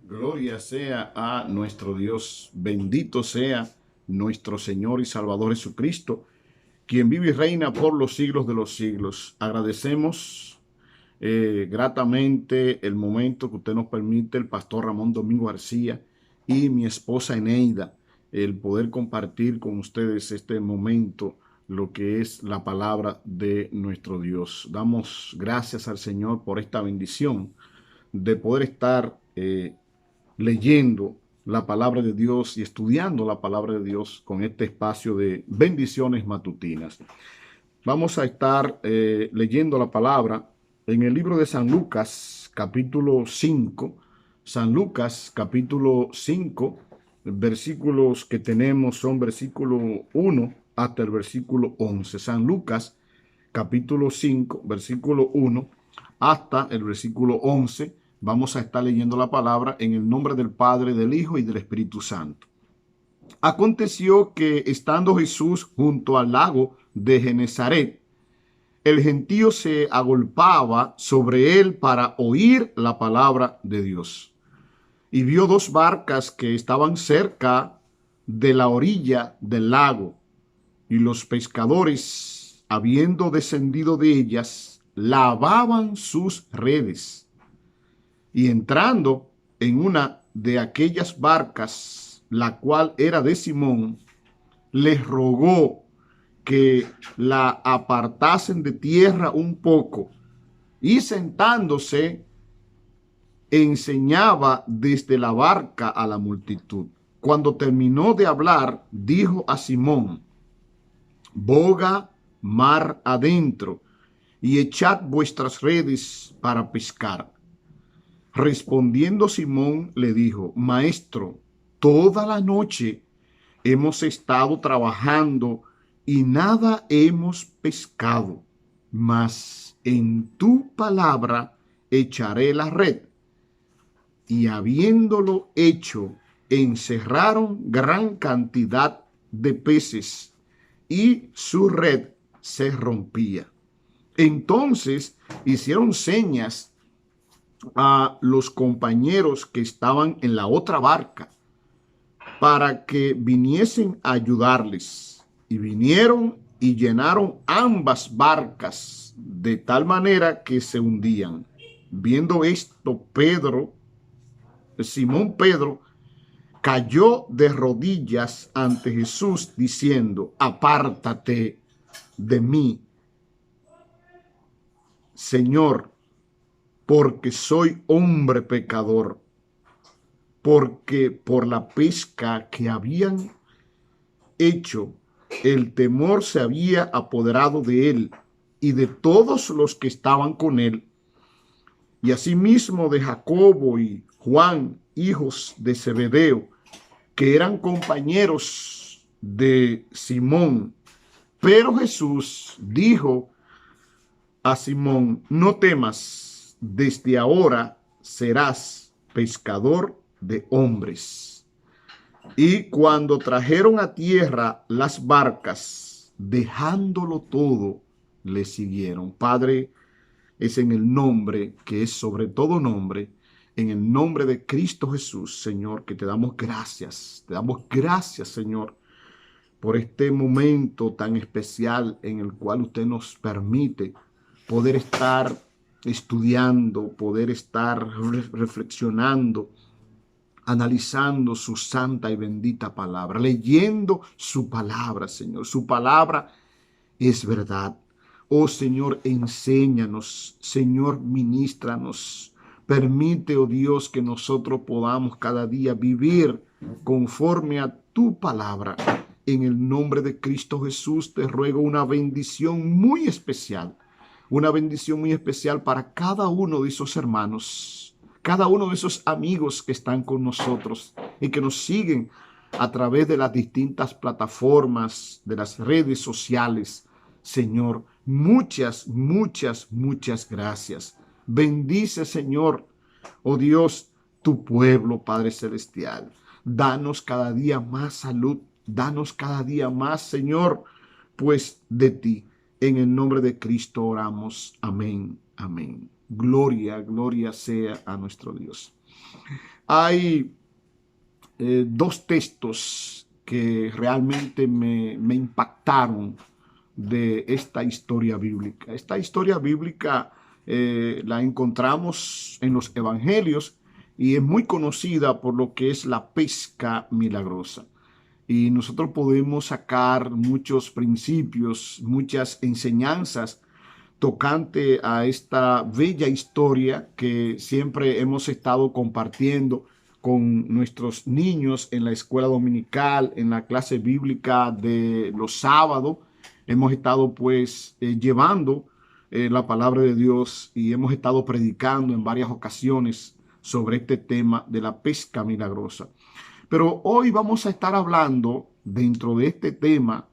Gloria sea a nuestro Dios. Bendito sea nuestro Señor y Salvador Jesucristo, quien vive y reina por los siglos de los siglos. Agradecemos gratamente el momento que usted nos permite, el pastor Ramón Domingo García y mi esposa Eneida, el poder compartir con ustedes este momento, lo que es la palabra de nuestro Dios. Damos gracias al Señor por esta bendición de poder estar leyendo la palabra de Dios y estudiando la palabra de Dios con este espacio de bendiciones matutinas. Vamos a estar leyendo la palabra en el libro de San Lucas, capítulo 5. San Lucas, capítulo 5, versículos que tenemos son versículo 1 hasta el versículo 11. San Lucas, capítulo 5, versículo 1 hasta el versículo 11. Vamos a estar leyendo la palabra en el nombre del Padre, del Hijo y del Espíritu Santo. Aconteció que estando Jesús junto al lago de Genezaret, el gentío se agolpaba sobre él para oír la palabra de Dios. Y vio dos barcas que estaban cerca de la orilla del lago, y los pescadores, habiendo descendido de ellas, lavaban sus redes. Y entrando en una de aquellas barcas, la cual era de Simón, les rogó que la apartasen de tierra un poco, y sentándose enseñaba desde la barca a la multitud. Cuando terminó de hablar, dijo a Simón: boga mar adentro y echad vuestras redes para pescar. Respondiendo Simón le dijo: Maestro, toda la noche hemos estado trabajando y nada hemos pescado, mas en tu palabra echaré la red. Y habiéndolo hecho, encerraron gran cantidad de peces y su red se rompía. Entonces hicieron señas a los compañeros que estaban en la otra barca para que viniesen a ayudarles. Y vinieron y llenaron ambas barcas de tal manera que se hundían. Viendo esto, Simón Pedro, cayó de rodillas ante Jesús diciendo: apártate de mí, Señor, porque soy hombre pecador. Porque por la pesca que habían hecho, el temor se había apoderado de él y de todos los que estaban con él, y asimismo de Jacobo y Juan, hijos de Zebedeo, que eran compañeros de Simón. Pero Jesús dijo a Simón: no temas, desde ahora serás pescador de hombres. Y cuando trajeron a tierra las barcas, dejándolo todo, le siguieron. Padre, es en el nombre que es sobre todo nombre, en el nombre de Cristo Jesús, Señor, que te damos gracias. Te damos gracias, Señor, por este momento tan especial en el cual usted nos permite poder estar estudiando, poder estar reflexionando, analizando su santa y bendita palabra, leyendo su palabra, Señor. Su palabra es verdad. Oh Señor, enséñanos, Señor, ministranos. Permite, oh Dios, que nosotros podamos cada día vivir conforme a tu palabra. En el nombre de Cristo Jesús te ruego una bendición muy especial. Una bendición muy especial para cada uno de esos hermanos, cada uno de esos amigos que están con nosotros y que nos siguen a través de las distintas plataformas, de las redes sociales. Señor, muchas, muchas, muchas gracias. Bendice, Señor, oh Dios, tu pueblo, Padre Celestial. Danos cada día más salud, danos cada día más, Señor, pues de ti. En el nombre de Cristo oramos. Amén, amén. Gloria, gloria sea a nuestro Dios. hay dos textos que realmente me impactaron de esta historia bíblica. Esta historia bíblica la encontramos en los evangelios y es muy conocida por lo que es la pesca milagrosa. Y nosotros podemos sacar muchos principios, muchas enseñanzas tocante a esta bella historia que siempre hemos estado compartiendo con nuestros niños en la escuela dominical, en la clase bíblica de los sábados. Hemos estado pues llevando la palabra de Dios y hemos estado predicando en varias ocasiones sobre este tema de la pesca milagrosa. Pero hoy vamos a estar hablando dentro de este tema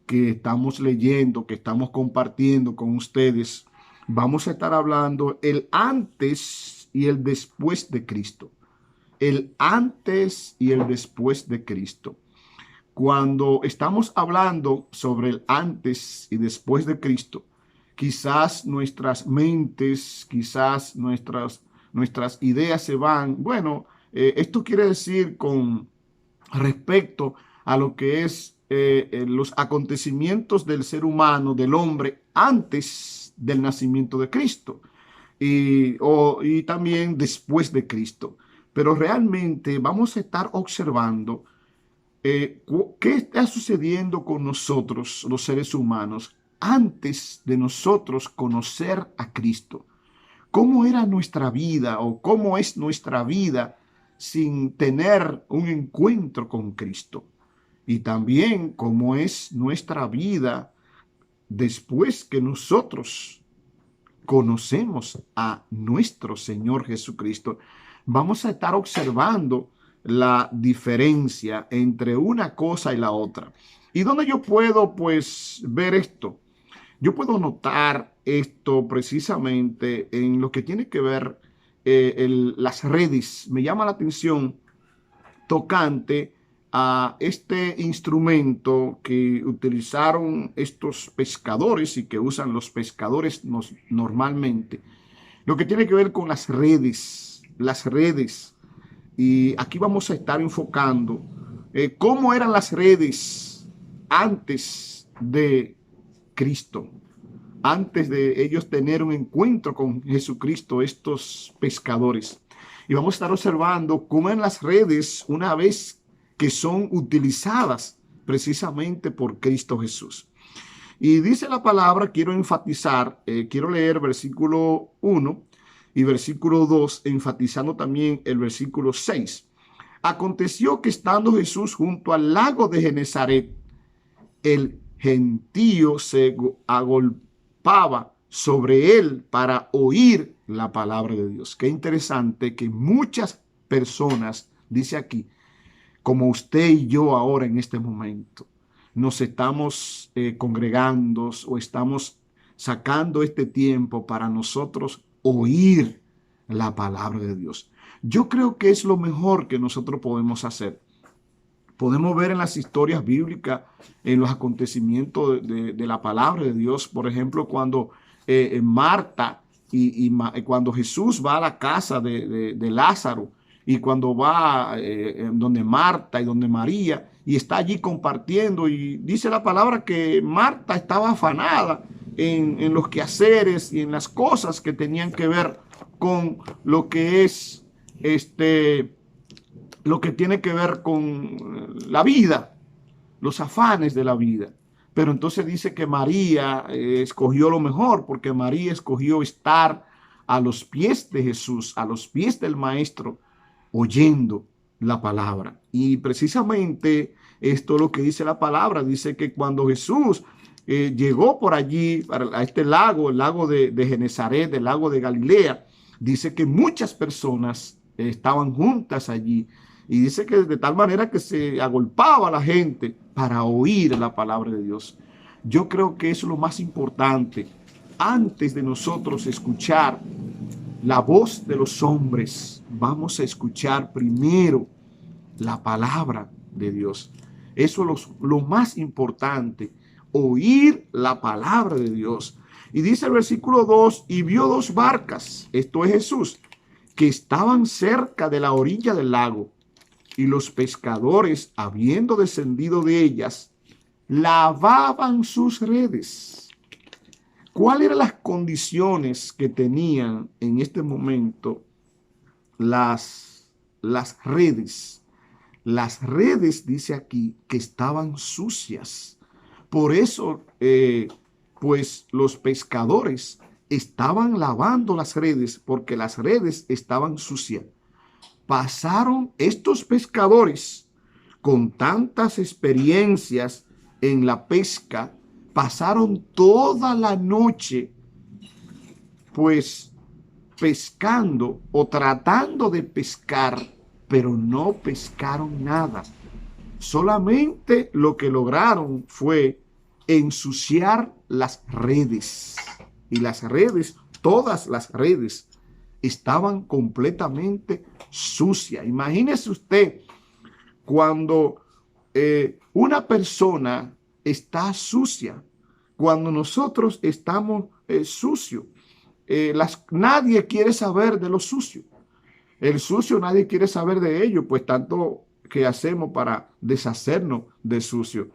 que estamos leyendo, que estamos compartiendo con ustedes. Vamos a estar hablando el antes y el después de Cristo. El antes y el después de Cristo. Cuando estamos hablando sobre el antes y después de Cristo, quizás nuestras mentes, quizás nuestras ideas se van. Bueno, esto quiere decir con respecto a lo que es los acontecimientos del ser humano, del hombre, antes del nacimiento de Cristo y también después de Cristo. Pero realmente vamos a estar observando qué está sucediendo con nosotros, los seres humanos, antes de nosotros conocer a Cristo. ¿Cómo era nuestra vida o cómo es nuestra vida sin tener un encuentro con Cristo? Y también cómo es nuestra vida después que nosotros conocemos a nuestro Señor Jesucristo. Vamos a estar observando la diferencia entre una cosa y la otra. ¿Y dónde yo puedo pues ver esto? Yo puedo notar esto precisamente en lo que tiene que ver las redes. Me llama la atención tocante a este instrumento que utilizaron estos pescadores y que usan los pescadores normalmente. Lo que tiene que ver con las redes. Y aquí vamos a estar enfocando cómo eran las redes antes de Cristo, antes de ellos tener un encuentro con Jesucristo, estos pescadores. Y vamos a estar observando cómo en las redes, una vez que son utilizadas precisamente por Cristo Jesús. Y dice la palabra, quiero enfatizar, quiero leer versículo 1 y versículo 2, enfatizando también el versículo 6. Aconteció que estando Jesús junto al lago de Genesaret, el gentío se agolpaba sobre él para oír la palabra de Dios. Qué interesante que muchas personas, dice aquí, como usted y yo ahora en este momento, nos estamos congregando o estamos sacando este tiempo para nosotros oír la palabra de Dios. Yo creo que es lo mejor que nosotros podemos hacer. Podemos ver en las historias bíblicas, en los acontecimientos de la palabra de Dios, por ejemplo, cuando Marta cuando Jesús va a la casa de Lázaro y cuando va donde Marta y donde María y está allí compartiendo, y dice la palabra que Marta estaba afanada en los quehaceres y en las cosas que tenían que ver con lo que es lo que tiene que ver con la vida, los afanes de la vida. Pero entonces dice que María escogió lo mejor, porque María escogió estar a los pies de Jesús, a los pies del Maestro, oyendo la palabra. Y precisamente esto es lo que dice la palabra. Dice que cuando Jesús llegó por allí, a este lago, el lago de Genesaret, el lago de Galilea, dice que muchas personas estaban juntas allí. Y dice que de tal manera que se agolpaba la gente para oír la palabra de Dios. Yo creo que eso es lo más importante. Antes de nosotros escuchar la voz de los hombres, vamos a escuchar primero la palabra de Dios. Eso es lo más importante, oír la palabra de Dios. Y dice el versículo 2, y vio dos barcas, esto es Jesús, que estaban cerca de la orilla del lago, y los pescadores, habiendo descendido de ellas, lavaban sus redes. ¿Cuáles eran las condiciones que tenían en este momento las redes? Las redes, dice aquí, que estaban sucias. Por eso, pues los pescadores estaban lavando las redes, porque las redes estaban sucias. Pasaron estos pescadores con tantas experiencias en la pesca, pasaron toda la noche, pues pescando o tratando de pescar, pero no pescaron nada. Solamente lo que lograron fue ensuciar las redes. Y las redes, todas las redes, estaban completamente sucias. Imagínese usted cuando una persona está sucia, cuando nosotros estamos sucios. Nadie quiere saber de lo sucio. El sucio nadie quiere saber de ello, pues tanto que hacemos para deshacernos del sucio.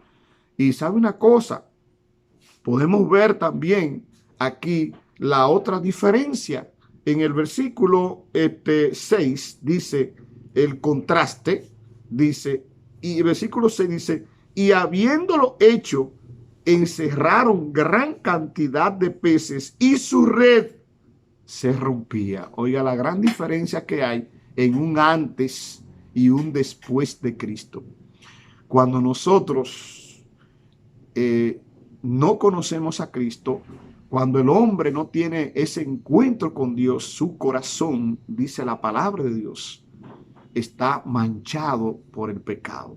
Y sabe una cosa, podemos ver también aquí la otra diferencia. En el versículo 6 dice el contraste, dice, y el versículo 6 dice, y habiéndolo hecho, encerraron gran cantidad de peces y su red se rompía. Oiga la gran diferencia que hay en un antes y un después de Cristo. Cuando nosotros no conocemos a Cristo, cuando el hombre no tiene ese encuentro con Dios, su corazón, dice la palabra de Dios, está manchado por el pecado.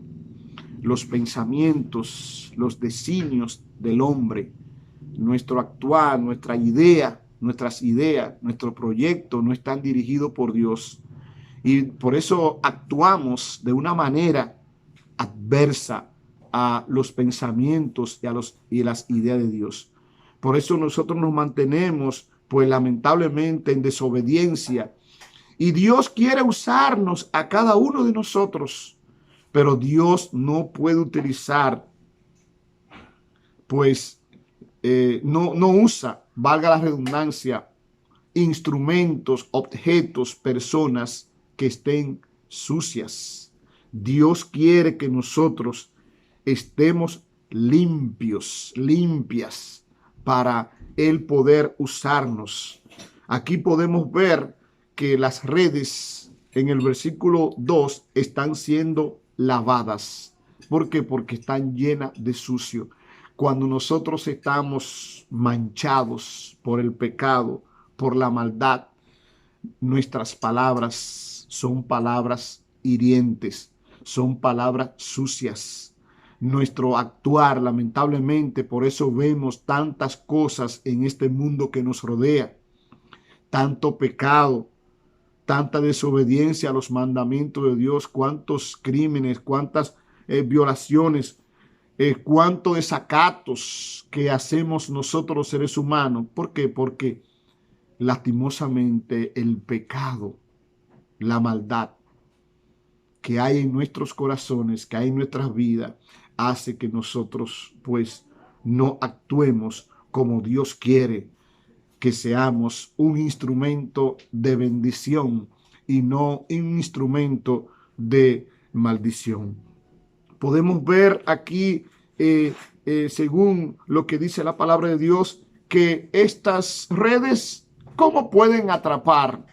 Los pensamientos, los designios del hombre, nuestro actuar, nuestras ideas, nuestro proyecto no están dirigidos por Dios. Y por eso actuamos de una manera adversa a los pensamientos y a las ideas de Dios. Por eso nosotros nos mantenemos, pues lamentablemente, en desobediencia. Y Dios quiere usarnos a cada uno de nosotros, pero Dios no puede utilizar, pues no usa, valga la redundancia, instrumentos, objetos, personas que estén sucias. Dios quiere que nosotros estemos limpios, limpias, para Él poder usarnos. Aquí podemos ver que las redes en el versículo 2 están siendo lavadas. ¿Por qué? Porque están llenas de sucio. Cuando nosotros estamos manchados por el pecado, por la maldad, nuestras palabras son palabras hirientes, son palabras sucias. Nuestro actuar, lamentablemente, por eso vemos tantas cosas en este mundo que nos rodea, tanto pecado, tanta desobediencia a los mandamientos de Dios, cuántos crímenes, cuántas violaciones, cuántos desacatos que hacemos nosotros los seres humanos. ¿Por qué? Porque lastimosamente el pecado, la maldad que hay en nuestros corazones, que hay en nuestras vidas, hace que nosotros pues no actuemos como Dios quiere, que seamos un instrumento de bendición y no un instrumento de maldición. Podemos ver aquí, según lo que dice la palabra de Dios, que estas redes, ¿cómo pueden atrapar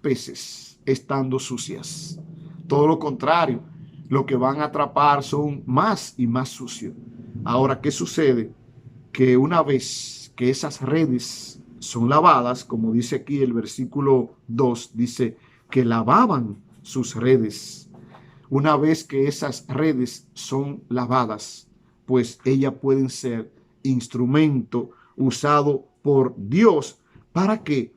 peces estando sucias? Todo lo contrario, lo que van a atrapar son más y más sucios. Ahora, ¿qué sucede? Que una vez que esas redes son lavadas, como dice aquí el versículo 2, dice que lavaban sus redes. Una vez que esas redes son lavadas, pues ellas pueden ser instrumento usado por Dios. ¿Para qué?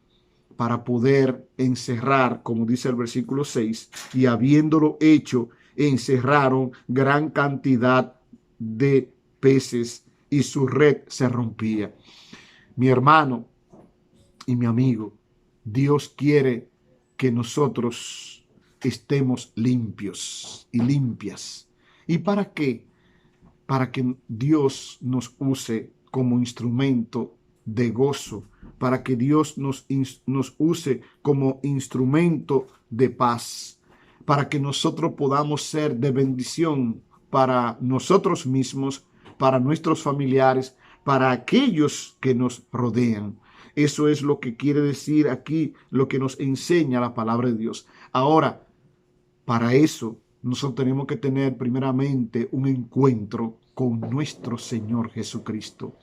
Para poder encerrar, como dice el versículo 6, y habiéndolo hecho, encerraron gran cantidad de peces y su red se rompía. Mi hermano y mi amigo, Dios quiere que nosotros estemos limpios y limpias. ¿Y para qué? Para que Dios nos use como instrumento de gozo, para que Dios nos use como instrumento de paz, para que nosotros podamos ser de bendición para nosotros mismos, para nuestros familiares, para aquellos que nos rodean. Eso es lo que quiere decir aquí, lo que nos enseña la palabra de Dios. Ahora, para eso, nosotros tenemos que tener primeramente un encuentro con nuestro Señor Jesucristo.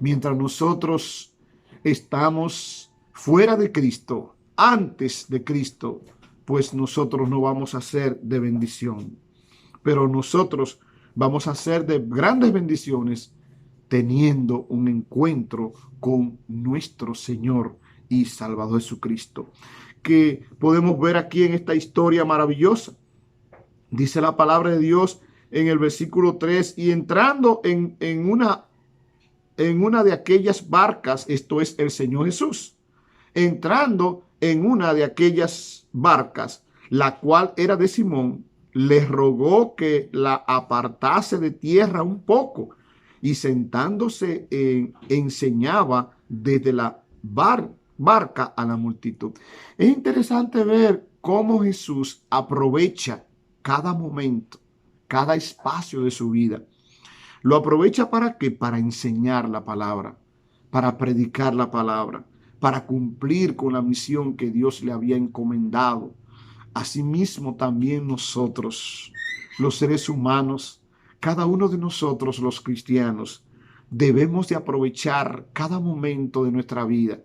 Mientras nosotros estamos fuera de Cristo, antes de Cristo, pues nosotros no vamos a ser de bendición. Pero nosotros vamos a ser de grandes bendiciones teniendo un encuentro con nuestro Señor y Salvador Jesucristo, que podemos ver aquí en esta historia maravillosa. Dice la palabra de Dios en el versículo 3, y entrando en una de aquellas barcas, esto es el Señor Jesús, entrando en una de aquellas barcas, la cual era de Simón, le rogó que la apartase de tierra un poco, y sentándose enseñaba desde la barca a la multitud. Es interesante ver cómo Jesús aprovecha cada momento, cada espacio de su vida. Lo aprovecha ¿para qué? Para enseñar la palabra, para predicar la palabra, para cumplir con la misión que Dios le había encomendado. Asimismo también nosotros, los seres humanos, cada uno de nosotros los cristianos, debemos de aprovechar cada momento de nuestra vida,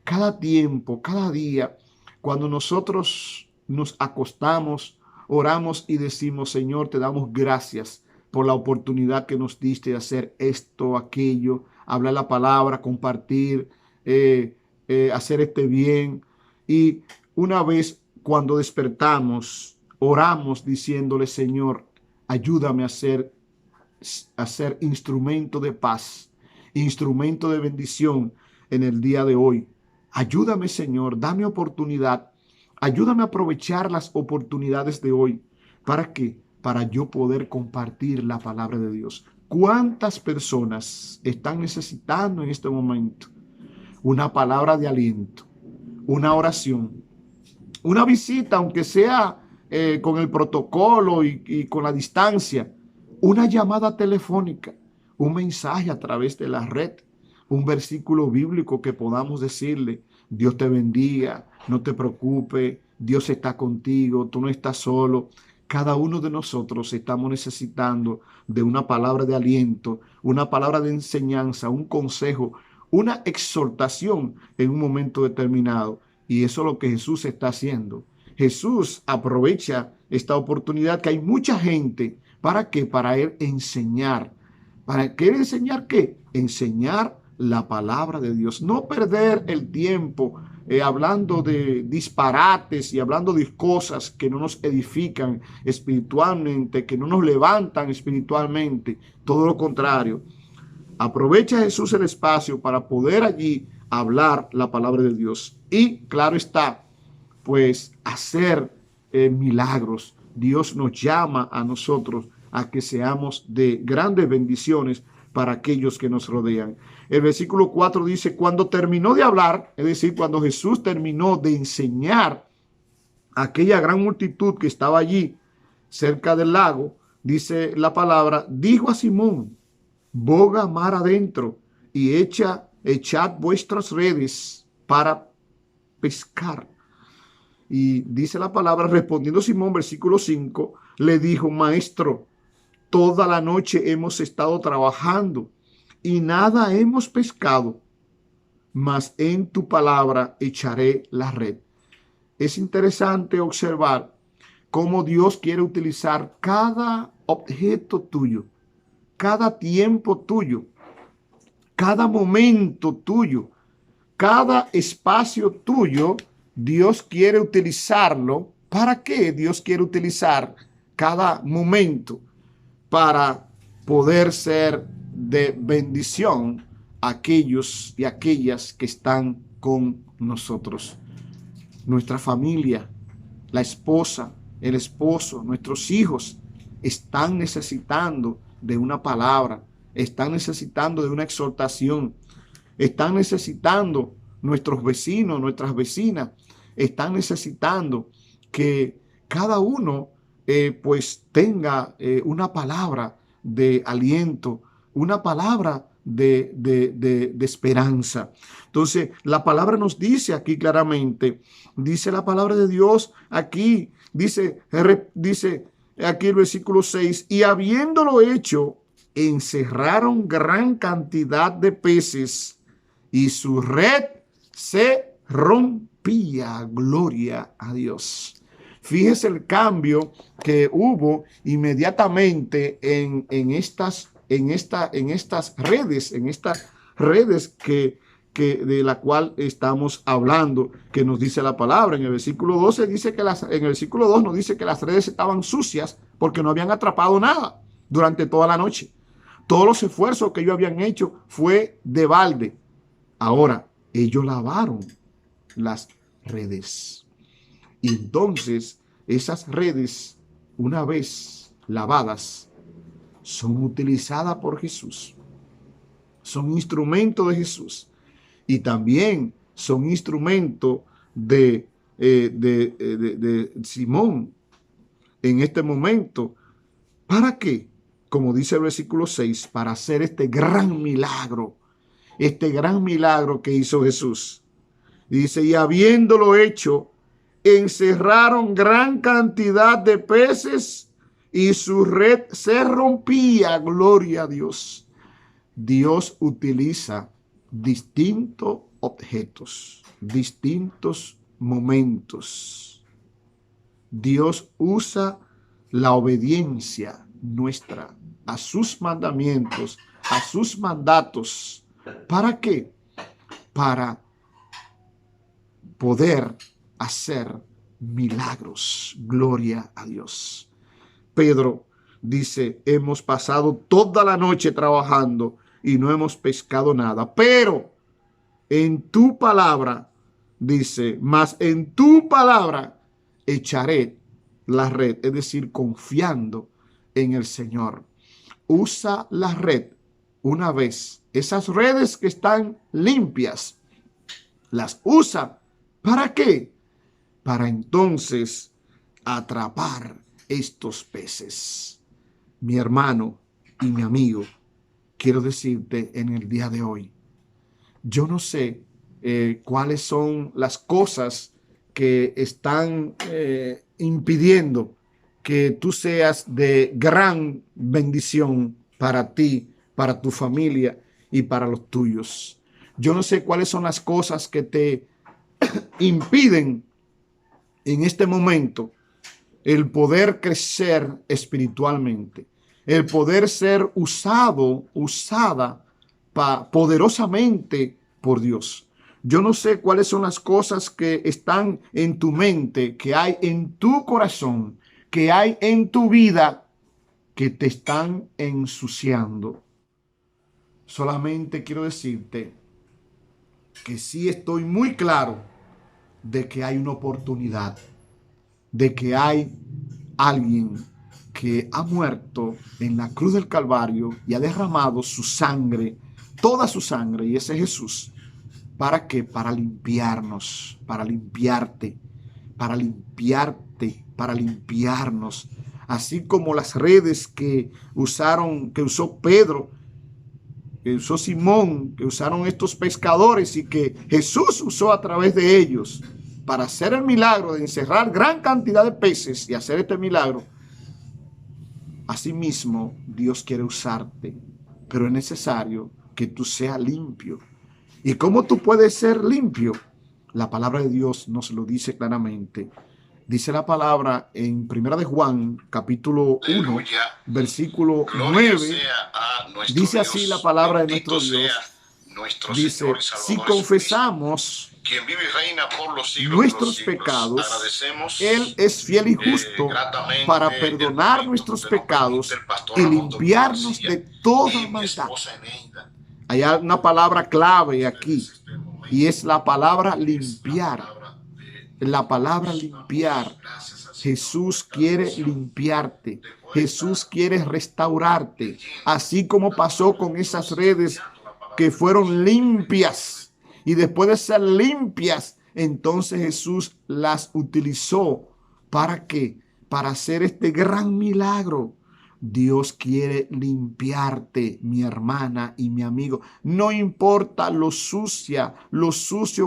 cada tiempo, cada día, cuando nosotros nos acostamos, oramos y decimos: Señor, te damos gracias por la oportunidad que nos diste de hacer esto, aquello, hablar la palabra, compartir, hacer este bien. Y una vez cuando despertamos, oramos diciéndole: Señor, ayúdame a ser instrumento de paz, instrumento de bendición en el día de hoy. Ayúdame, Señor, dame oportunidad. Ayúdame a aprovechar las oportunidades de hoy. ¿Para qué? Para yo poder compartir la palabra de Dios. ¿Cuántas personas están necesitando en este momento una palabra de aliento, una oración, una visita, aunque sea con el protocolo y con la distancia, una llamada telefónica, un mensaje a través de la red, un versículo bíblico que podamos decirle: Dios te bendiga, no te preocupes, Dios está contigo, tú no estás solo. Cada uno de nosotros estamos necesitando de una palabra de aliento, una palabra de enseñanza, un consejo, una exhortación en un momento determinado. Y eso es lo que Jesús está haciendo. Jesús aprovecha esta oportunidad que hay mucha gente. ¿Para qué? Para él enseñar. ¿Para qué enseñar qué? Enseñar la palabra de Dios. No perder el tiempo hablando de disparates y hablando de cosas que no nos edifican espiritualmente, que no nos levantan espiritualmente. Todo lo contrario. Aprovecha Jesús el espacio para poder allí hablar la palabra de Dios. Y claro está, pues hacer milagros. Dios nos llama a nosotros a que seamos de grandes bendiciones para aquellos que nos rodean. El versículo 4 dice: cuando terminó de hablar, es decir, cuando Jesús terminó de enseñar a aquella gran multitud que estaba allí cerca del lago, dice la palabra, dijo a Simón: boga mar adentro y echad vuestras redes para pescar. Y dice la palabra, respondiendo Simón, versículo 5, le dijo: Maestro, toda la noche hemos estado trabajando y nada hemos pescado, mas en tu palabra echaré la red. Es interesante observar cómo Dios quiere utilizar cada objeto tuyo, cada tiempo tuyo, cada momento tuyo, cada espacio tuyo. Dios quiere utilizarlo. ¿Para qué Dios quiere utilizar cada momento? Para poder ser de bendición a aquellos y aquellas que están con nosotros. Nuestra familia, la esposa, el esposo, nuestros hijos están necesitando de una palabra, están necesitando de una exhortación, están necesitando nuestros vecinos, nuestras vecinas, están necesitando que cada uno pues tenga una palabra de aliento, una palabra de esperanza. Entonces, la palabra nos dice aquí claramente, dice la palabra de Dios aquí, dice aquí el versículo 6, y habiéndolo hecho, encerraron gran cantidad de peces y su red se rompía. Gloria a Dios. Fíjese el cambio que hubo inmediatamente en estas redes que de la cual estamos hablando, que nos dice la palabra. En el versículo 12 dice que en el versículo 2 nos dice que las redes estaban sucias porque no habían atrapado nada durante toda la noche. Todos los esfuerzos que ellos habían hecho fue de balde. Ahora, ellos lavaron las redes. Y entonces, esas redes, una vez lavadas, son utilizadas por Jesús. Son instrumentos de Jesús. Y también son instrumentos de Simón en este momento. ¿Para qué? Como dice el versículo 6, para hacer este gran milagro que hizo Jesús. Y dice, y habiéndolo hecho, encerraron gran cantidad de peces y su red se rompía. Gloria a Dios. Dios utiliza distintos objetos, distintos momentos. Dios usa la obediencia nuestra a sus mandamientos, a sus mandatos. ¿Para qué? Para poder hacer milagros. Gloria a Dios. Pedro dice, hemos pasado toda la noche trabajando y no hemos pescado nada, pero en tu palabra, dice, mas en tu palabra echaré la red, es decir, confiando en el Señor. Usa la red una vez. Esas redes que están limpias, las usa. ¿Para qué? Para entonces atrapar estos peces. Mi hermano y mi amigo, quiero decirte en el día de hoy, yo no sé cuáles son las cosas que están impidiendo que tú seas de gran bendición para ti, para tu familia y para los tuyos. Yo no sé cuáles son las cosas que te impiden en este momento el poder crecer espiritualmente, el poder ser usada poderosamente por Dios. Yo no sé cuáles son las cosas que están en tu mente, que hay en tu corazón, que hay en tu vida, que te están ensuciando. Solamente quiero decirte que sí estoy muy claro de que hay una oportunidad, de que hay alguien que ha muerto en la cruz del Calvario y ha derramado su sangre, toda su sangre, y ese es Jesús. ¿Para qué? Para limpiarnos, para limpiarte, para limpiarte, para limpiarnos. Así como las redes que usó Pedro, que usó Simón, que usaron estos pescadores y que Jesús usó a través de ellos para hacer el milagro de encerrar gran cantidad de peces y hacer este milagro. Asimismo, Dios quiere usarte, pero es necesario que tú seas limpio. ¿Y cómo tú puedes ser limpio? La palabra de Dios nos lo dice claramente. Dice la palabra en 1 de Juan, capítulo 1, versículo 9. Dice así la palabra de nuestro Dios. Dice, si confesamos quien vive y reina por los siglos nuestros pecados, Él es fiel y justo para perdonar nuestros pecados y limpiarnos de toda maldad. Hay una palabra clave aquí y es la palabra limpiar. la palabra limpiar. Jesús quiere limpiarte. Jesús quiere restaurarte. Así como pasó con esas redes que fueron limpias. Y después de ser limpias, entonces Jesús las utilizó. ¿Para qué? Para hacer este gran milagro. Dios quiere limpiarte, mi hermana y mi amigo. No importa lo sucio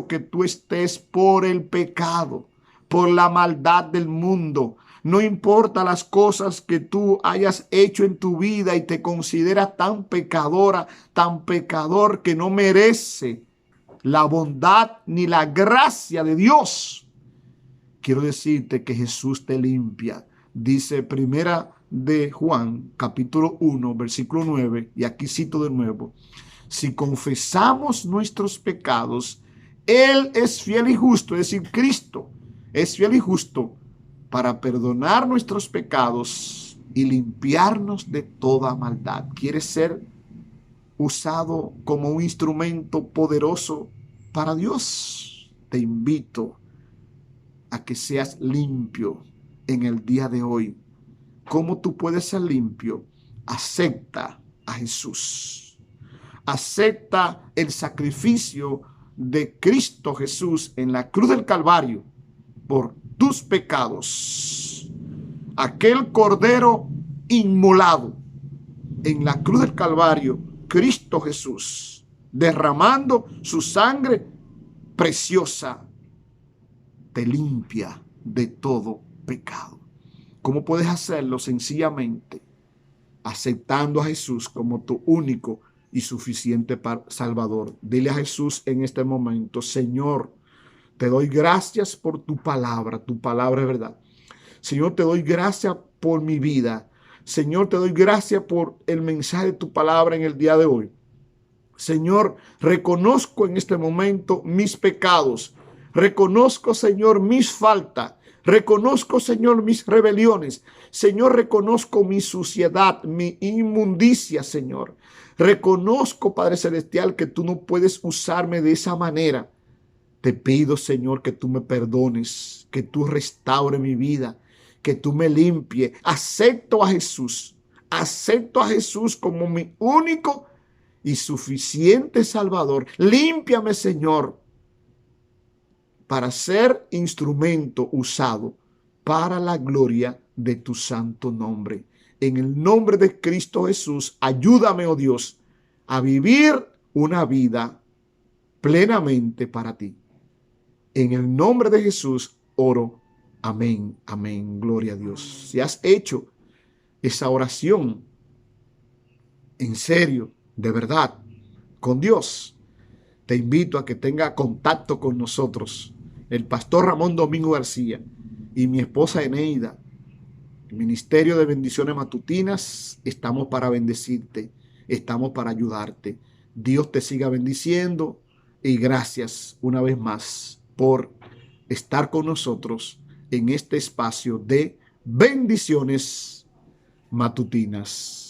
que tú estés por el pecado, por la maldad del mundo. No importa las cosas que tú hayas hecho en tu vida y te consideras tan pecadora, tan pecador que no merece la bondad ni la gracia de Dios. Quiero decirte que Jesús te limpia. Dice Primera de Juan, capítulo 1, versículo 9, y aquí cito de nuevo: si confesamos nuestros pecados, Él es fiel y justo, es decir, Cristo es fiel y justo para perdonar nuestros pecados y limpiarnos de toda maldad. ¿Quieres ser usado como un instrumento poderoso para Dios? Te invito a que seas limpio en el día de hoy. ¿Cómo tú puedes ser limpio? Acepta a Jesús. Acepta el sacrificio de Cristo Jesús en la cruz del Calvario por tus pecados. Aquel cordero inmolado en la cruz del Calvario, Cristo Jesús, derramando su sangre preciosa, te limpia de todo pecado. ¿Cómo puedes hacerlo? Sencillamente aceptando a Jesús como tu único y suficiente Salvador. Dile a Jesús en este momento: Señor, te doy gracias por tu palabra es verdad. Señor, te doy gracias por mi vida. Señor, te doy gracias por el mensaje de tu palabra en el día de hoy. Señor, reconozco en este momento mis pecados. Reconozco, Señor, mis faltas. Reconozco, Señor, mis rebeliones. Señor, reconozco mi suciedad, mi inmundicia, Señor. Reconozco, Padre Celestial, que tú no puedes usarme de esa manera. Te pido, Señor, que tú me perdones, que tú restaures mi vida, que tú me limpies. Acepto a Jesús como mi único y suficiente Salvador. Límpiame, Señor, para ser instrumento usado para la gloria de tu santo nombre. En el nombre de Cristo Jesús, ayúdame, oh Dios, a vivir una vida plenamente para ti. En el nombre de Jesús oro. Amén, amén. Gloria a Dios. Si has hecho esa oración en serio, de verdad, con Dios, te invito a que tenga contacto con nosotros, el pastor Ramón Domingo García y mi esposa Eneida. El Ministerio de Bendiciones Matutinas, estamos para bendecirte, estamos para ayudarte. Dios te siga bendiciendo y gracias una vez más por estar con nosotros en este espacio de bendiciones matutinas.